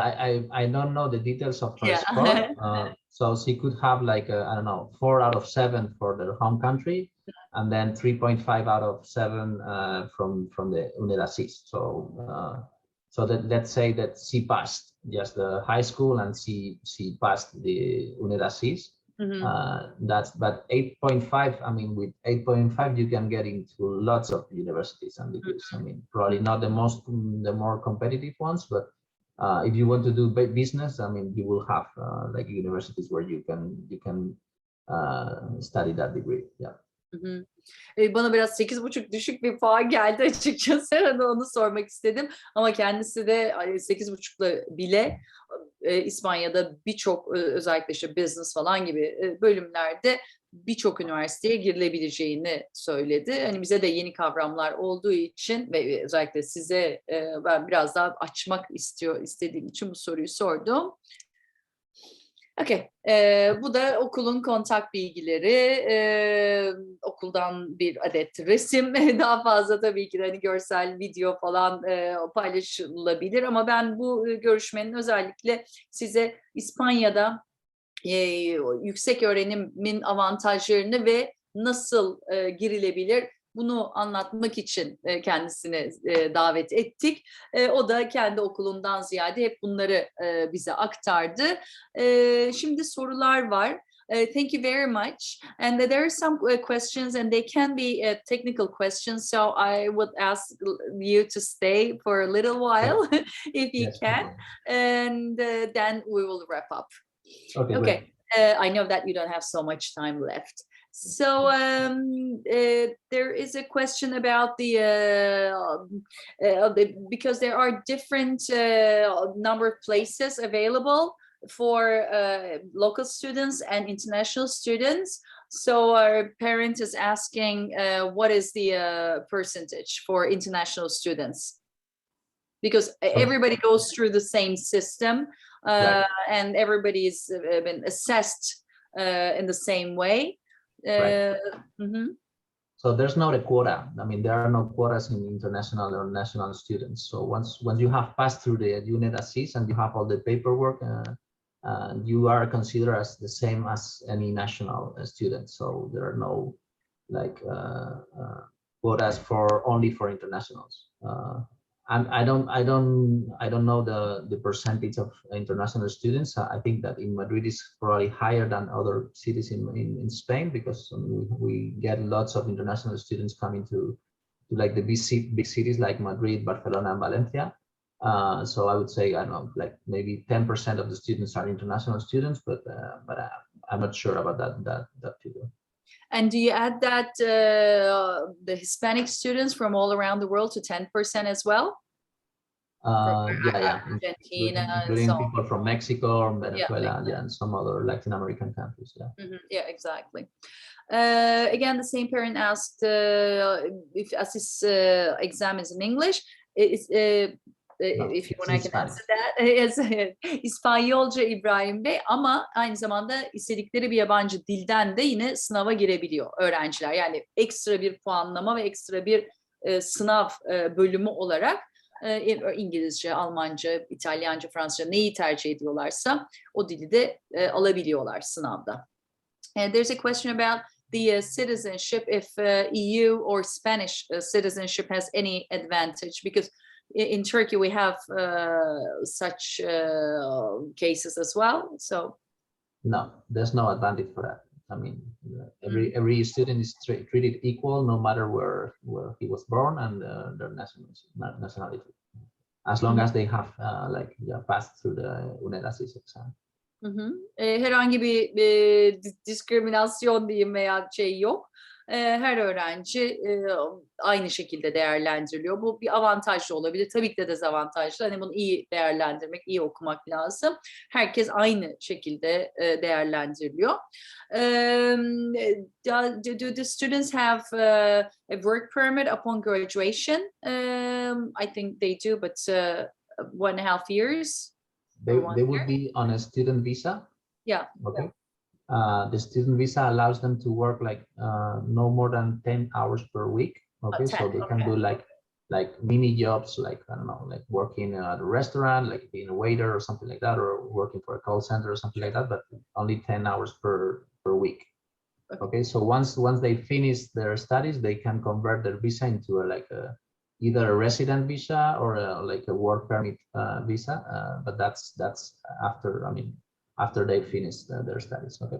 I don't know the details of her score. So she could have like I don't know, 4 out of 7 for their home country, and then 3.5 out of 7 from the unit assist. So that let's say that she passed just the high school and she passed the unit assist. That's but 8.5. I mean, with 8.5 you can get into lots of universities and degrees. I mean, probably not the more competitive ones, but if you want to do business, I mean, you will have like universities where you can study that degree. Yeah. Bana biraz 8,5 düşük bir puan geldi açıkçası. Onu sormak istedim. Ama kendisi de 8,5'la bile İspanya'da birçok özellikle işte business falan gibi bölümlerde birçok üniversiteye girilebileceğini söyledi. Hani bize de yeni kavramlar olduğu için ve özellikle size ben biraz daha açmak istediğim için bu soruyu sordum. Okay. Bu da okulun kontak bilgileri, okuldan bir adet resim, daha fazla tabii ki de hani görsel, video falan paylaşılabilir ama ben bu görüşmenin özellikle size İspanya'da yüksek öğrenimin avantajlarını ve nasıl girilebilir bunu anlatmak için kendisini davet ettik. O da kendi okulundan ziyade hep bunları bize aktardı. Şimdi sorular var. Thank you very much. And there are some questions, and they can be technical questions. So I would ask you to stay for a little while, if you can, and then we will wrap up. Okay. I know that you don't have so much time left. So there is a question about because there are different number of places available for local students and international students. So our parent is asking, what is the percentage for international students? Because everybody goes through the same system, and everybody is been assessed in the same way. So there's not a quota. I mean, there are no quotas in international or national students. So once you have passed through the unit assist and you have all the paperwork, you are considered as the same as any national student. So there are no like quotas only for internationals. And I don't know the percentage of international students. I think that in Madrid is probably higher than other cities in Spain, because we get lots of international students coming to like the big cities like Madrid, Barcelona, and Valencia. So I would say, I don't know, like maybe 10% of the students are international students, but I'm not sure about that figure. And do you add that the Hispanic students from all around the world to 10% as well? Yeah. Argentina, including people from Mexico, Venezuela, yeah, and some other Latin American countries. Yeah, exactly. Again, the same parent asked if as this exam is in English, if you want, I can answer that. İspanyolca İbrahim Bey, ama aynı zamanda istedikleri bir yabancı dilden de yine sınava girebiliyor öğrenciler. Yani ekstra bir puanlama ve ekstra bir sınav bölümü olarak İngilizce, Almanca, İtalyanca, Fransızca neyi tercih ediyorlarsa o dili de alabiliyorlar sınavda. There's a question about the citizenship, if EU or Spanish citizenship has any advantage, because in Turkey we have such cases as well. So no, there's no advantage for that. I mean, every student is treated equal, no matter where he was born and their nationality, as long as they have passed through the UNED-ASIS exam. Herhangi bir diskriminasyon diyeyim veya şey yok. Her öğrenci aynı şekilde değerlendiriliyor. Bu bir avantaj da olabilir. Tabii ki de dezavantajlı. Hani bunu iyi değerlendirmek, iyi okumak lazım. Herkes aynı şekilde değerlendiriliyor. Do the students have a work permit upon graduation? I think they do, but 1.5 years. They would be on a student visa. Yeah. Okay. The student visa allows them to work like no more than 10 hours per week. Okay, 10, so they can do like mini jobs, like I don't know, like working at a restaurant, like being a waiter or something like that, or working for a call center or something like that, but only 10 hours per week. Okay, so once they finish their studies, they can convert their visa into either a resident visa or like a work permit visa, but that's after, I mean, after they finish their studies. Okay.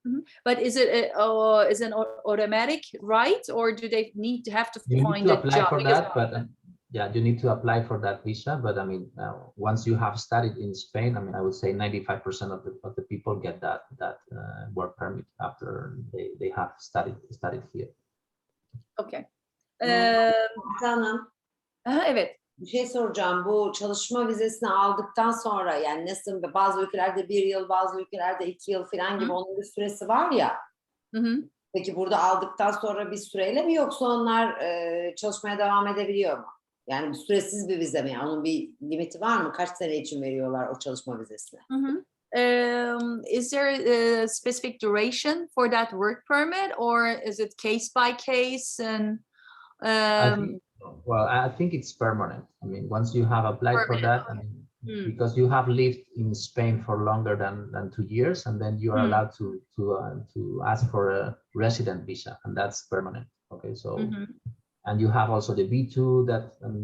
Mm-hmm. But is it is an automatic right, or do they have to find a job? For that, but yeah, you need to apply for that visa. But I mean, once you have studied in Spain, I mean, I would say 95% of the people get that work permit after they have studied here. Okay. Hanım, Evet. bir şey soracağım. Bu çalışma vizesini aldıktan sonra, yani nasıl, bazı ülkelerde 1 yıl, bazı ülkelerde 2 yıl falan gibi, onun bir süresi var ya. Hı. Peki burada aldıktan sonra bir süreyle mi, yoksa onlar çalışmaya devam edebiliyor mu? Yani süresiz bir vize mi? Yani onun bir limiti var mı? Kaç sene için veriyorlar o çalışma vizesini? Is there a specific duration for that work permit, or is it case by case? And I think it's permanent. I mean, once you have applied for that, I mean, because you have lived in Spain for longer than 2 years, and then you are allowed to ask for a resident visa, and that's permanent. Okay, so and you have also the B2,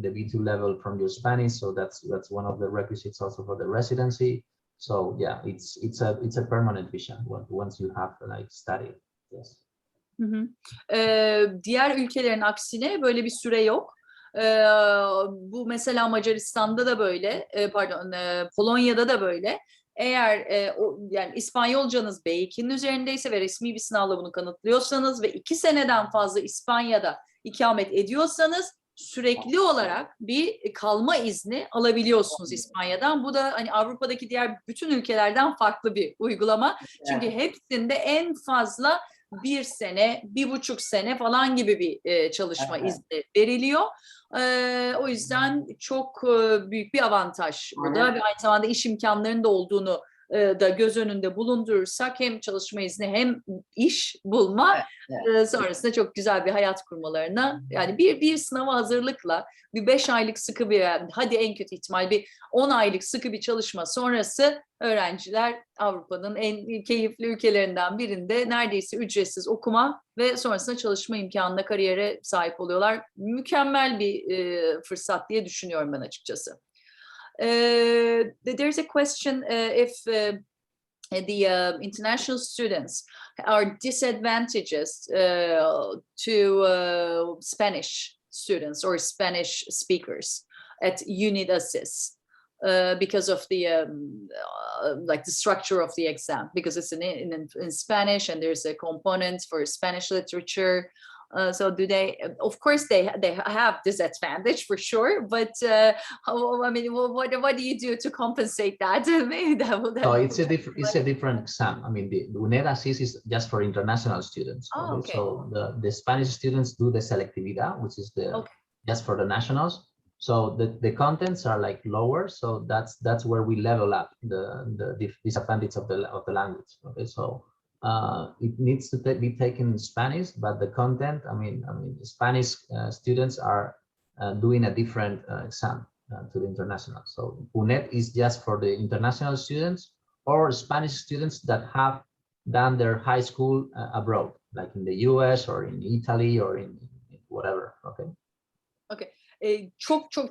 the B2 level from your Spanish, so that's one of the requisites also for the residency. So yeah, it's a permanent visa once you have studied. Yes. Diğer ülkelerin aksine böyle bir süre yok. Bu mesela Macaristan'da da böyle, Polonya'da da böyle. Eğer yani İspanyolcanız B2'nin üzerindeyse ve resmi bir sınavla bunu kanıtlıyorsanız ve 2 seneden fazla İspanya'da ikamet ediyorsanız sürekli olarak bir kalma izni alabiliyorsunuz İspanya'dan. Bu da hani Avrupa'daki diğer bütün ülkelerden farklı bir uygulama. Çünkü hepsinde en fazla 1 sene, 1,5 sene falan gibi bir çalışma izni veriliyor. O yüzden çok büyük bir avantaj bu da. Ve aynı zamanda iş imkanlarının da olduğunu da göz önünde bulundurursak hem çalışma izni hem iş bulma sonrasında çok güzel bir hayat kurmalarına, yani bir sınava hazırlıkla bir 5 aylık sıkı bir, hadi en kötü ihtimal bir 10 aylık sıkı bir çalışma sonrası öğrenciler Avrupa'nın en keyifli ülkelerinden birinde neredeyse ücretsiz okuma ve sonrasında çalışma imkanına, kariyere sahip oluyorlar. Mükemmel bir fırsat diye düşünüyorum ben açıkçası. There's a question if the international students are disadvantages to Spanish students or Spanish speakers at UNIDASIS because of the like the structure of the exam, because it's in Spanish and there's a component for Spanish literature. So do they? Of course, they have disadvantage for sure. But I mean, what do you do to compensate that? Maybe that will. No, it's a different exam. I mean, the UNED-ASIS is just for international students. Oh, okay. So the Spanish students do the selectividad, which is just for the nationals. So the contents are like lower. So that's where we level up the disadvantage of the language. Okay, so. It needs to be taken in Spanish, but the content, I mean, Spanish students are doing a different exam to the international. So UNED is just for the international students or Spanish students that have done their high school abroad, like in the US or in Italy or in whatever. Okay. Okay.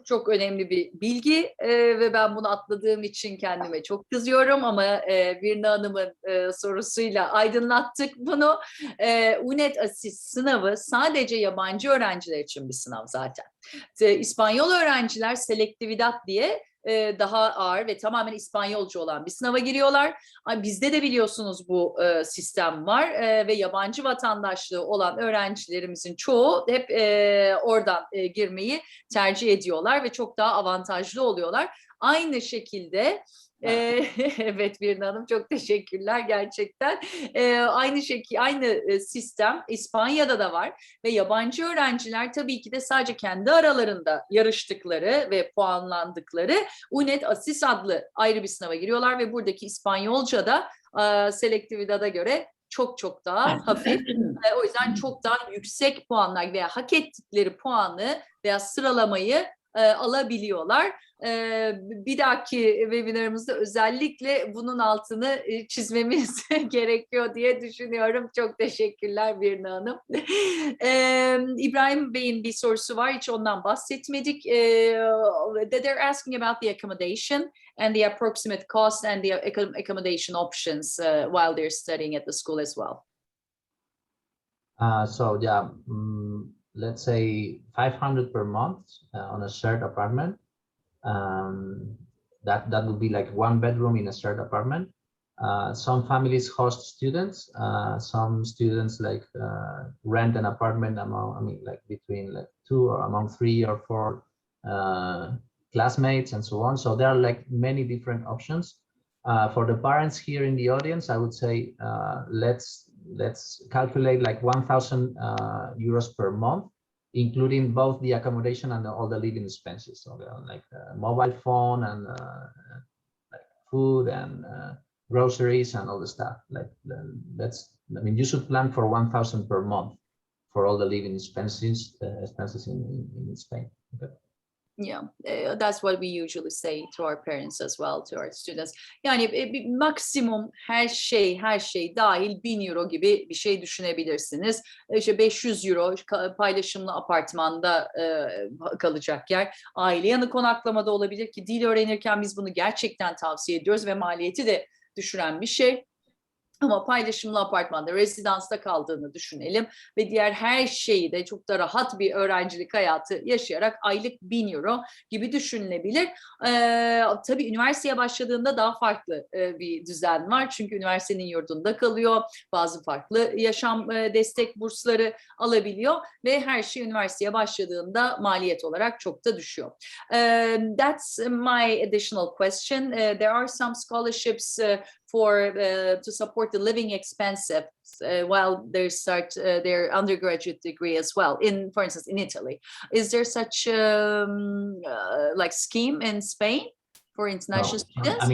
Çok önemli bir bilgi ve ben bunu atladığım için kendime çok kızıyorum ama Birna Hanım'ın sorusuyla aydınlattık bunu. UNED-ASIS sınavı sadece yabancı öğrenciler için bir sınav zaten. İspanyol öğrenciler selektividad diye daha ağır ve tamamen İspanyolca olan bir sınava giriyorlar. Bizde de biliyorsunuz bu sistem var ve yabancı vatandaşlığı olan öğrencilerimizin çoğu hep oradan girmeyi tercih ediyorlar ve çok daha avantajlı oluyorlar. Aynı şekilde evet Birna Hanım, çok teşekkürler gerçekten. Aynı sistem İspanya'da da var ve yabancı öğrenciler tabii ki de sadece kendi aralarında yarıştıkları ve puanlandıkları UNED Asis adlı ayrı bir sınava giriyorlar ve buradaki İspanyolca da Selectividad'a göre çok daha hafif. O yüzden çok daha yüksek puanlar veya hak ettikleri puanı veya sıralamayı alabiliyorlar. Bir dahaki webinarımızda özellikle bunun altını çizmemiz gerekiyor diye düşünüyorum. Çok teşekkürler Birna Hanım. İbrahim Bey'in bir sorusu var. Hiç ondan bahsetmedik. They're asking about the accommodation and the approximate cost and the accommodation options while they're studying at the school as well. Let's say 500 per month on a shared apartment. That would be like one bedroom in a shared apartment. Some families host students. Some students rent an apartment between two or among 3 or 4 classmates and so on. So there are many different options. For the parents here in the audience, I would say let's calculate 1,000 euros per month, including both the accommodation and all the living expenses, so mobile phone and food and groceries and all the stuff. You should plan for 1,000 per month for all the living expenses in Spain. Okay. Yeah, that's what we usually say to our parents as well, to our students. Yani bir maksimum her şey dahil 1000 euro gibi bir şey düşünebilirsiniz. İşte 500 euro paylaşımlı apartmanda kalacak yer. Aile yanı konaklamada olabilir ki dil öğrenirken biz bunu gerçekten tavsiye ediyoruz ve maliyeti de düşüren bir şey. Ama paylaşımlı apartmanda, rezidansta kaldığını düşünelim ve diğer her şeyi de çok da rahat bir öğrencilik hayatı yaşayarak aylık 1000 euro gibi düşünülebilir. Tabii üniversiteye başladığında daha farklı bir düzen var. Çünkü üniversitenin yurdunda kalıyor. Bazı farklı yaşam destek bursları alabiliyor ve her şey üniversiteye başladığında maliyet olarak çok da düşüyor. That's my additional question. There are some scholarships to support the living expenses while they start their undergraduate degree as well. For instance, in Italy, is there such scheme in Spain for international students?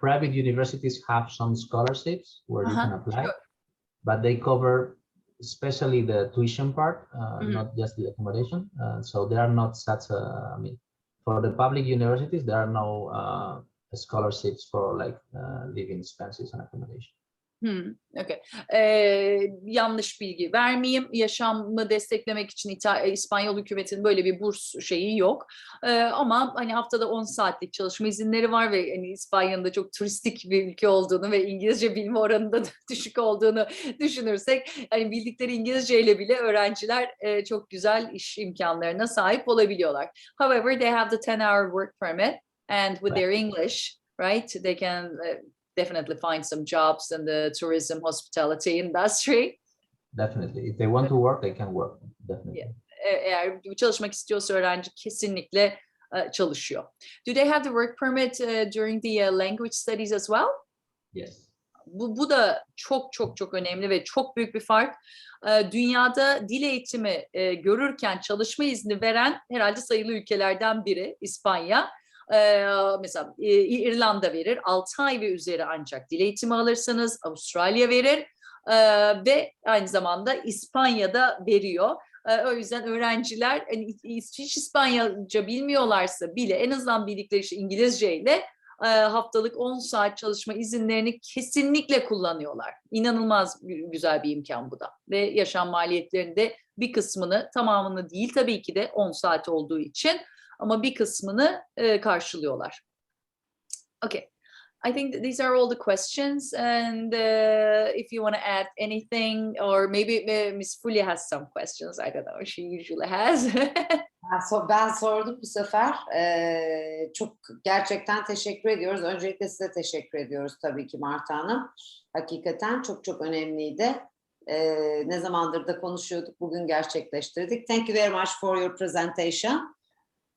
Private universities have some scholarships where you can apply, sure. But they cover especially the tuition part, not just the accommodation. So they are not such for the public universities, there are no scholarships for living expenses and accommodation. Okay. Yanlış bilgi vermeyeyim. Yaşamı desteklemek için İspanyol hükümetinin böyle bir burs şeyi yok. Ama hani haftada 10 saatlik çalışma izinleri var ve hani İspanya'nın da çok turistik bir ülke olduğunu ve İngilizce bilme oranında da düşük olduğunu düşünürsek hani bildikleri İngilizceyle bile öğrenciler çok güzel iş imkanlarına sahip olabiliyorlar. However, they have the 10-hour work permit and with their English, right, they can definitely find some jobs in the tourism hospitality industry. Definitely. If they want to work, they can work. Definitely. Yeah. Eğer çalışmak istiyorsa öğrenci kesinlikle çalışıyor. Do they have the work permit during the language studies as well? Yes. Bu da çok önemli ve çok büyük bir fark. Dünyada dil eğitimi görürken çalışma izni veren herhalde sayılı ülkelerden biri İspanya. Mesela İrlanda verir 6 ay ve üzeri ancak dil eğitimi alırsanız, Avustralya verir ve aynı zamanda İspanya'da veriyor. O yüzden öğrenciler hiç İspanyolca bilmiyorlarsa bile en azından bildikleri işte İngilizce ile haftalık 10 saat çalışma izinlerini kesinlikle kullanıyorlar. İnanılmaz güzel bir imkan bu da. Ve yaşam maliyetlerinde bir kısmını, tamamını değil tabii ki de 10 saat olduğu için ama bir kısmını karşılıyorlar. Okay. I think that these are all the questions, and if you want to add anything, or maybe Miss Fulya has some questions. I don't know. She usually has. Ben sordum bu sefer. Çok gerçekten teşekkür ediyoruz. Öncelikle size teşekkür ediyoruz tabii ki Marta Hanım. Hakikaten çok çok önemliydi. Ne zamandır da konuşuyorduk, bugün gerçekleştirdik. Thank you very much for your presentation.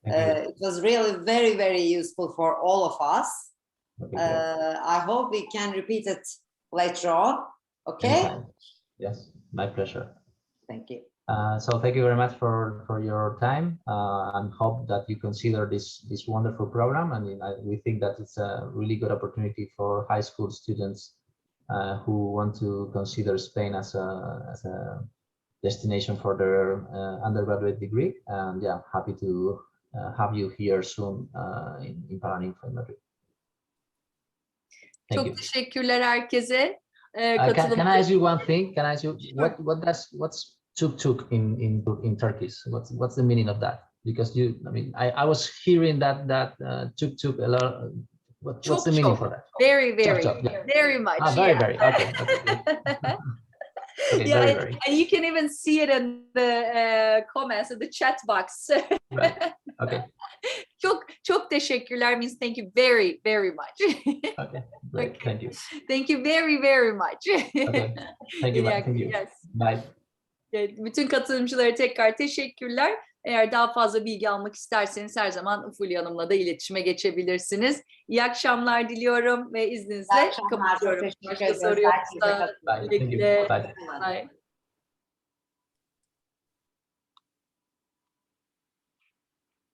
It was really very, very useful for all of us. I hope we can repeat it later on. Okay? Anytime. Yes, my pleasure. Thank you. So thank you very much for your time, and hope that you consider this wonderful program. I mean, we think that it's a really good opportunity for high school students who want to consider Spain as a destination for their undergraduate degree. And yeah, happy to have you here soon in Paraninfo in Madrid. Thank you. Çok teşekkürler herkese. Can I ask you one thing? Can I ask you what's tuk in Turkish? What's the meaning of that? Because I was hearing that tuk a lot. What's the meaning for that? Very, very, yeah. very much. Very, very. Okay. Okay, Yeah, very. and you can even see it in the comments in the chat box. Right. Okay. Çok teşekkürler means thank you very, very much. Okay. Great. Okay. Thank you. Thank you very, very much. Okay. Thank you. Thank you. Yes. Bye. Bütün katılımcılara tekrar teşekkürler. Eğer daha fazla bilgi almak isterseniz her zaman Fulya Hanım'la da iletişime geçebilirsiniz. İyi akşamlar diliyorum ve izninizle kapatıyorum. Teşekkür Başka ederiz. soru yoksa. Bye. Thank you. Bye. Bye.